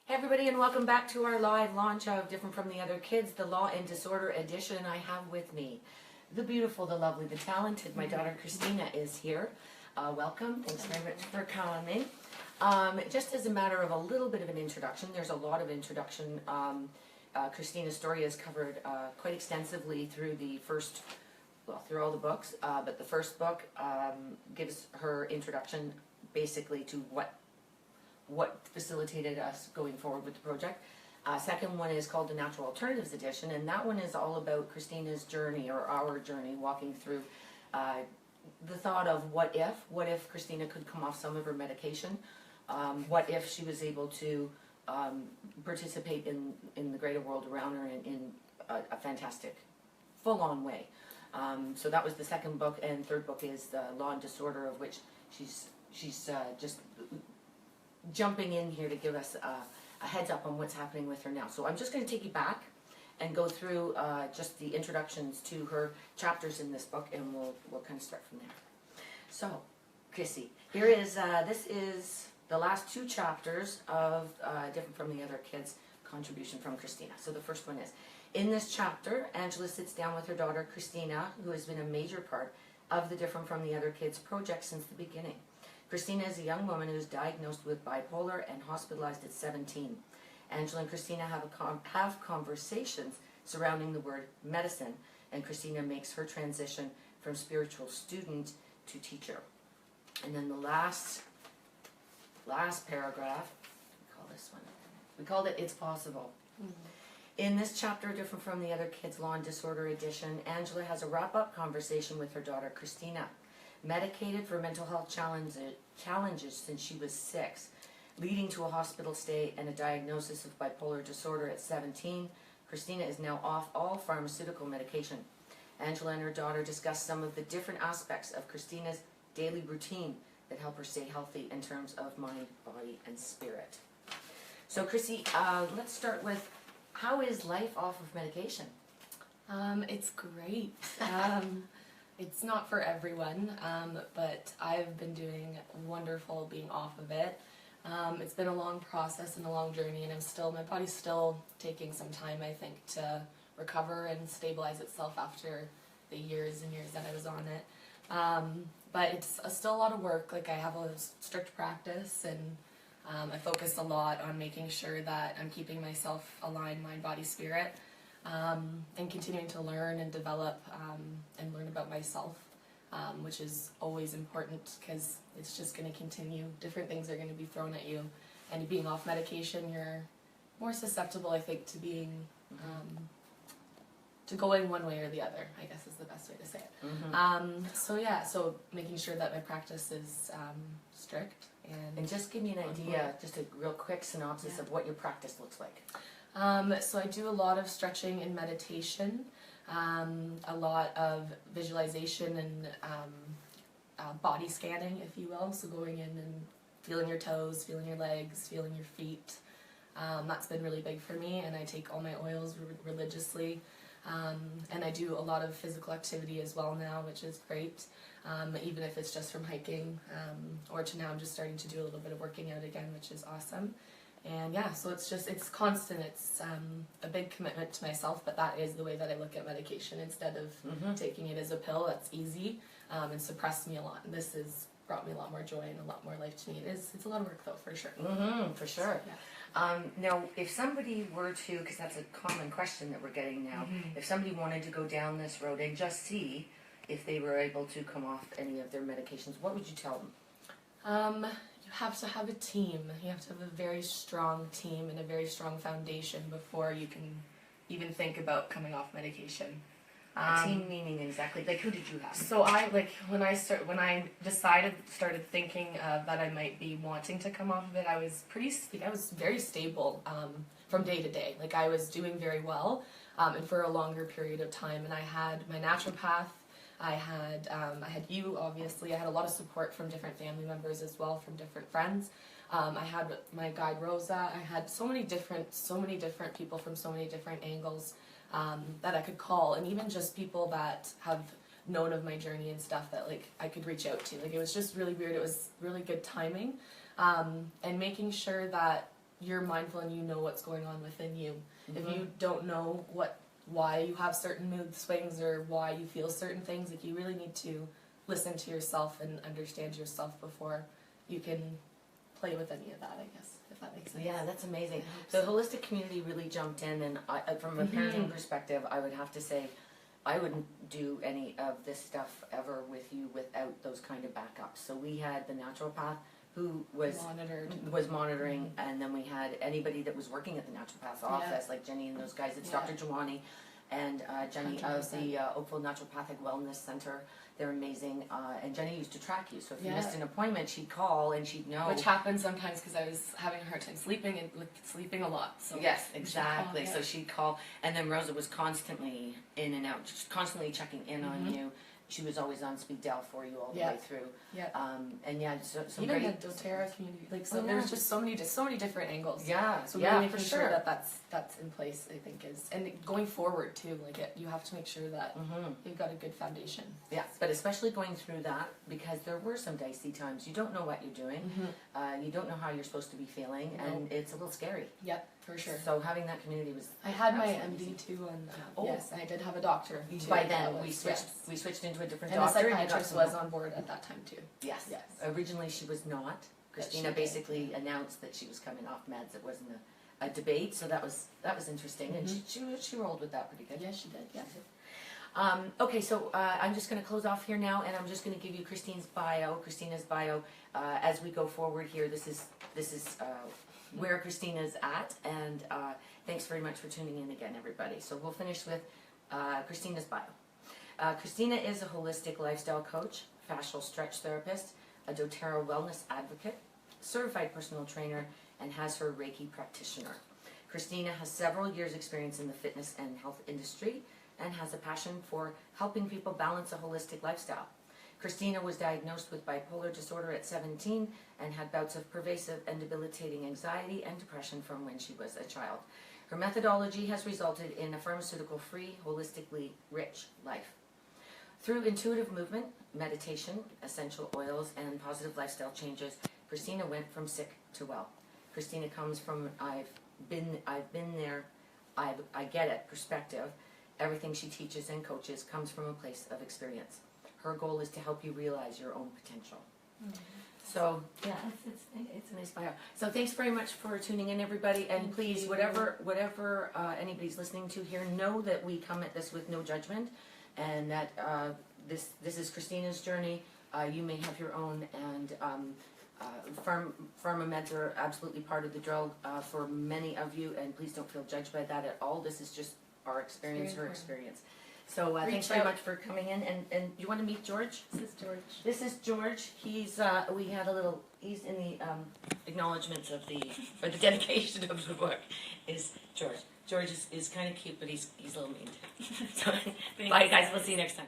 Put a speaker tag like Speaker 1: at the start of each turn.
Speaker 1: Hey everybody, and welcome back to our live launch of Different from the Other Kids, the Law and Disorder edition. I have with me the beautiful, the lovely, the talented, my daughter Christina is here. Welcome, thanks very much for coming. Just as a matter of a little bit of an introduction, there's a lot of introduction. Christina's story is covered quite extensively through the first, well, through all the books, but the first book gives her introduction basically to what facilitated us going forward with the project. Second one is called the Natural Alternatives Edition, and that one is all about Christina's journey, or our journey, walking through the thought of what if Christina could come off some of her medication, what if she was able to participate in the greater world around her in a fantastic, full-on way. So that was the second book, and third book is the Law and Disorder, of which she's just jumping in here to give us a heads up on what's happening with her now. So I'm just going to take you back and go through just the introductions to her chapters in this book, and we'll kind of start from there. So, Chrissy, here is this is the last two chapters of Different from the Other Kids contribution from Christina. So the first one is, in this chapter, Angela sits down with her daughter Christina, who has been a major part of the Different from the Other Kids project since the beginning. Christina is a young woman who is diagnosed with bipolar and hospitalized at 17. Angela and Christina have conversations surrounding the word medicine, and Christina makes her transition from spiritual student to teacher. And then the last paragraph, we call this one, we called it It's Possible. Mm-hmm. In this chapter, Different from the Other Kids, Law and Disorder Edition, Angela has a wrap-up conversation with her daughter Christina. Medicated for mental health challenges since she was 6, leading to a hospital stay and a diagnosis of bipolar disorder at 17, Christina is now off all pharmaceutical medication. Angela and her daughter discuss some of the different aspects of Christina's daily routine that help her stay healthy in terms of mind, body, and spirit. So Chrissy, let's start with, how is life off of medication?
Speaker 2: It's great. It's not for everyone, but I've been doing wonderful being off of it. It's been a long process and a long journey, and my body's still taking some time, I think, to recover and stabilize itself after the years and years that I was on it. But it's still a lot of work. Like, I have a strict practice, and I focus a lot on making sure that I'm keeping myself aligned, mind, body, spirit. And continuing to learn and develop and learn about myself, which is always important, because it's just going to continue. Different things are going to be thrown at you, and being off medication, you're more susceptible, I think, to being to going one way or the other, I guess is the best way to say it. Mm-hmm. So making sure that my practice is strict.
Speaker 1: And just give me an idea, just a real quick synopsis of what your practice looks like.
Speaker 2: So I do a lot of stretching and meditation, a lot of visualization and body scanning, if you will. So going in and feeling your toes, feeling your legs, feeling your feet. That's been really big for me, and I take all my oils religiously. And I do a lot of physical activity as well now, which is great, even if it's just from hiking, or to now I'm just starting to do a little bit of working out again, which is awesome. And yeah, so it's constant. It's a big commitment to myself, but that is the way that I look at medication. Instead of taking it as a pill, that's easy, and suppressed me a lot. And this has brought me a lot more joy and a lot more life to me. It's a lot of work, though, for sure.
Speaker 1: For sure. Yeah. Now, if somebody were to, because that's a common question that we're getting now, if somebody wanted to go down this road and just see if they were able to come off any of their medications, what would you tell them?
Speaker 2: You have to have a team. You have to have a very strong team and a very strong foundation before you can even think about coming off medication.
Speaker 1: A team meaning exactly, like, who did you have?
Speaker 2: So when I started thinking that I might be wanting to come off of it, I was very stable from day to day. Like, I was doing very well, and for a longer period of time. And I had my naturopath. I had you, obviously. I had a lot of support from different family members as well, from different friends. I had my guide Rosa. I had so many different people from so many different angles that I could call, and even just people that have known of my journey and stuff that, like, I could reach out to. Like, it was just really weird. It was really good timing, and making sure that you're mindful and you know what's going on within you. If
Speaker 1: Mhm.
Speaker 2: you don't know why you have certain mood swings or why you feel certain things, like you really need to listen to yourself and understand yourself before you can play with any of that, I guess, if that makes sense.
Speaker 1: Yeah, that's amazing.
Speaker 2: I hope
Speaker 1: The
Speaker 2: so.
Speaker 1: holistic community really jumped in, and from a parenting perspective, I would have to say I wouldn't do any of this stuff ever with you without those kind of backups. So we had the naturopath who was monitoring, and then we had anybody that was working at the naturopath's office, like Jenny and those guys. It's Dr. Jawani and Jenny of the Oakville Naturopathic Wellness Center. They're amazing, and Jenny used to track you. So if you missed an appointment, she'd call and she'd know.
Speaker 2: Which happened sometimes because I was having a hard time sleeping and sleeping a lot. So
Speaker 1: yes, exactly.
Speaker 2: She'd call,
Speaker 1: So she'd call, and then Rosa was constantly in and out, just constantly checking in on you. She was always on speed dial for you all the way through. And so
Speaker 2: even
Speaker 1: great.
Speaker 2: the doTERRA community, like so there's just so many different angles.
Speaker 1: Yeah,
Speaker 2: So really making sure that that's in place, I think, is, and going forward too. Like you have to make sure that you've got a good foundation.
Speaker 1: Yeah, but especially going through that, because there were some dicey times. You don't know what you're doing. You don't know how you're supposed to be feeling, and it's a little scary.
Speaker 2: Yep, for sure.
Speaker 1: So having that community was.
Speaker 2: I had my
Speaker 1: absolutely
Speaker 2: MD too, and yes, I did have a doctor. Too,
Speaker 1: by then we switched into a different
Speaker 2: and
Speaker 1: doctor.
Speaker 2: And the psychiatrist was on board at that time too.
Speaker 1: Yes.
Speaker 2: Yes.
Speaker 1: Originally she was not. Christina basically announced that she was coming off meds. It wasn't a debate, so that was interesting, and she rolled with that pretty good.
Speaker 2: Yes, she did. Yeah.
Speaker 1: Okay, so I'm just going to close off here now, and I'm just going to give you Christina's bio, as we go forward here. This is where Christina's at, and thanks very much for tuning in again, everybody. So we'll finish with Christina's bio. Christina is a holistic lifestyle coach, fascial stretch therapist, a doTERRA wellness advocate, certified personal trainer, and has her Reiki practitioner. Christina has several years' experience in the fitness and health industry and has a passion for helping people balance a holistic lifestyle. Christina was diagnosed with bipolar disorder at 17 and had bouts of pervasive and debilitating anxiety and depression from when she was a child. Her methodology has resulted in a pharmaceutical-free, holistically rich life. Through intuitive movement, meditation, essential oils, and positive lifestyle changes, Christina went from sick to well. Christina comes from I've been there, I get it perspective. Everything she teaches and coaches comes from a place of experience. Her goal is to help you realize your own potential. So yeah, it's a nice bio. So thanks very much for tuning in, everybody, and please, whatever anybody's listening to here, know that we come at this with no judgment, and that this is Christina's journey. You may have your own, and pharma meds are absolutely part of the drill for many of you, and please don't feel judged by that at all. This is just our experience, her experience. So thanks very much for coming in, and you want to meet George? This is George. He's he's in the acknowledgements of or the dedication of the book is George. George is kind of cute, but he's a little mean. So bye guys, we'll see you next time.